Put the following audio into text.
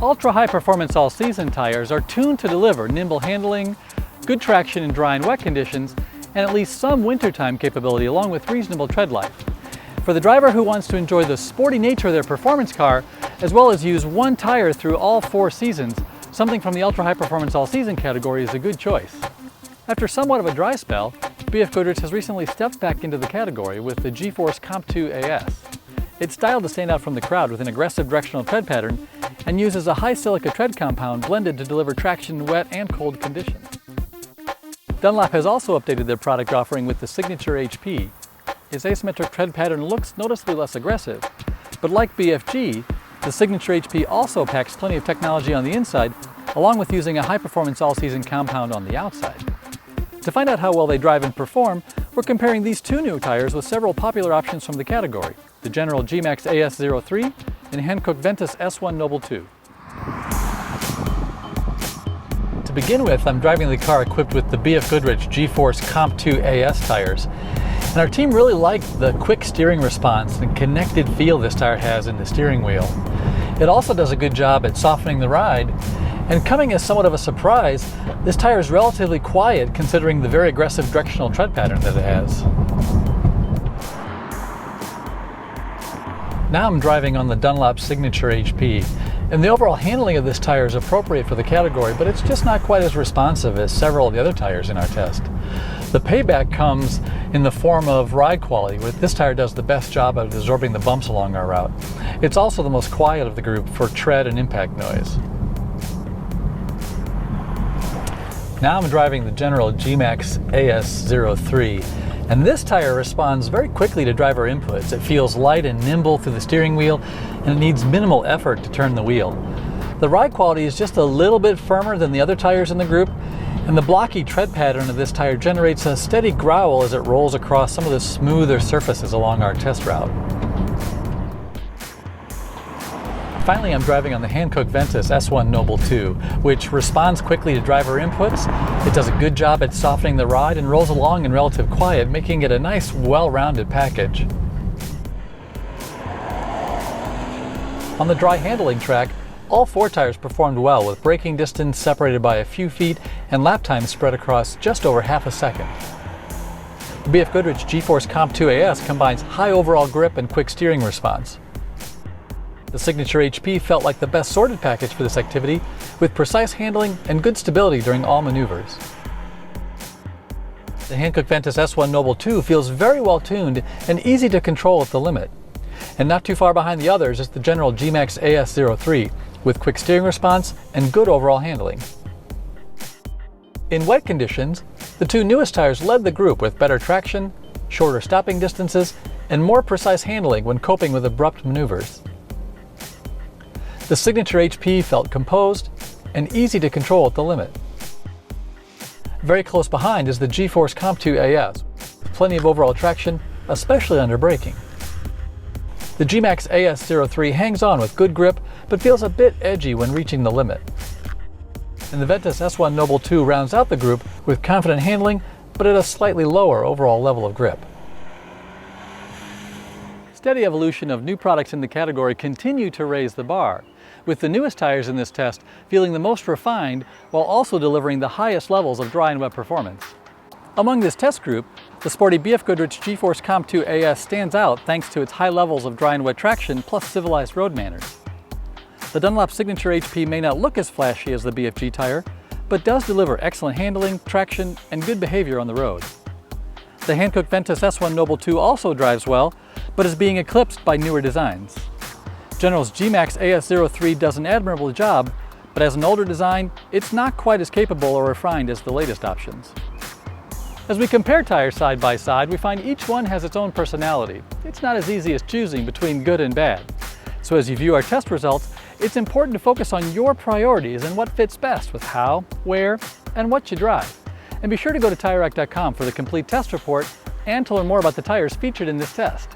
Ultra-high performance all-season tires are tuned to deliver nimble handling, good traction in dry and wet conditions, and at least some wintertime capability along with reasonable tread life. For the driver who wants to enjoy the sporty nature of their performance car, as well as use one tire through all 4 seasons, something from the ultra-high performance all-season category is a good choice. After somewhat of a dry spell, BFGoodrich has recently stepped back into the category with the G-Force Comp 2 AS. It's styled to stand out from the crowd with an aggressive directional tread pattern and uses a high silica tread compound blended to deliver traction in wet and cold conditions. Dunlop has also updated their product offering with the Signature HP. Its asymmetric tread pattern looks noticeably less aggressive, but like BFG, the Signature HP also packs plenty of technology on the inside, along with using a high-performance all-season compound on the outside. To find out how well they drive and perform, we're comparing these 2 new tires with several popular options from the category, the General G-Max AS03 and Hankook Ventus S1 Noble 2. To begin with, I'm driving the car equipped with the BFGoodrich G-Force Comp 2 AS tires, and our team really liked the quick steering response and connected feel this tire has in the steering wheel. It also does a good job at softening the ride, and coming as somewhat of a surprise, this tire is relatively quiet considering the very aggressive directional tread pattern that it has. Now I'm driving on the Dunlop Signature HP, and the overall handling of this tire is appropriate for the category, but it's just not quite as responsive as several of the other tires in our test. The payback comes in the form of ride quality, where this tire does the best job of absorbing the bumps along our route. It's also the most quiet of the group for tread and impact noise. Now I'm driving the General G-Max AS03, and this tire responds very quickly to driver inputs. It feels light and nimble through the steering wheel, and it needs minimal effort to turn the wheel. The ride quality is just a little bit firmer than the other tires in the group, and the blocky tread pattern of this tire generates a steady growl as it rolls across some of the smoother surfaces along our test route. Finally, I'm driving on the Hankook Ventus S1 Noble 2, which responds quickly to driver inputs. It does a good job at softening the ride and rolls along in relative quiet, making it a nice, well-rounded package. On the dry handling track, all 4 tires performed well, with braking distance separated by a few feet and lap time spread across just over half a second. The BFGoodrich G-Force Comp 2 AS combines high overall grip and quick steering response. The Signature HP felt like the best sorted package for this activity, with precise handling and good stability during all maneuvers. The Hankook Ventus S1 Noble 2 feels very well tuned and easy to control at the limit. And not too far behind the others is the General G-Max AS03, with quick steering response and good overall handling. In wet conditions, the 2 newest tires led the group with better traction, shorter stopping distances, and more precise handling when coping with abrupt maneuvers. The Signature HP felt composed and easy to control at the limit. Very close behind is the G-Force Comp 2 AS, with plenty of overall traction, especially under braking. The G-Max AS03 hangs on with good grip, but feels a bit edgy when reaching the limit. And the Ventus S1 Noble 2 rounds out the group with confident handling, but at a slightly lower overall level of grip. Steady evolution of new products in the category continue to raise the bar, with the newest tires in this test feeling the most refined while also delivering the highest levels of dry and wet performance. Among this test group, the sporty BFGoodrich G-Force Comp 2 AS stands out thanks to its high levels of dry and wet traction plus civilized road manners. The Dunlop Signature HP may not look as flashy as the BFG tire, but does deliver excellent handling, traction, and good behavior on the road. The Hankook Ventus S1 Noble 2 also drives well, but is being eclipsed by newer designs. General's G-Max AS03 does an admirable job, but as an older design, it's not quite as capable or refined as the latest options. As we compare tires side by side, we find each one has its own personality. It's not as easy as choosing between good and bad. So as you view our test results, it's important to focus on your priorities and what fits best with how, where, and what you drive. And be sure to go to TireRack.com for the complete test report and to learn more about the tires featured in this test.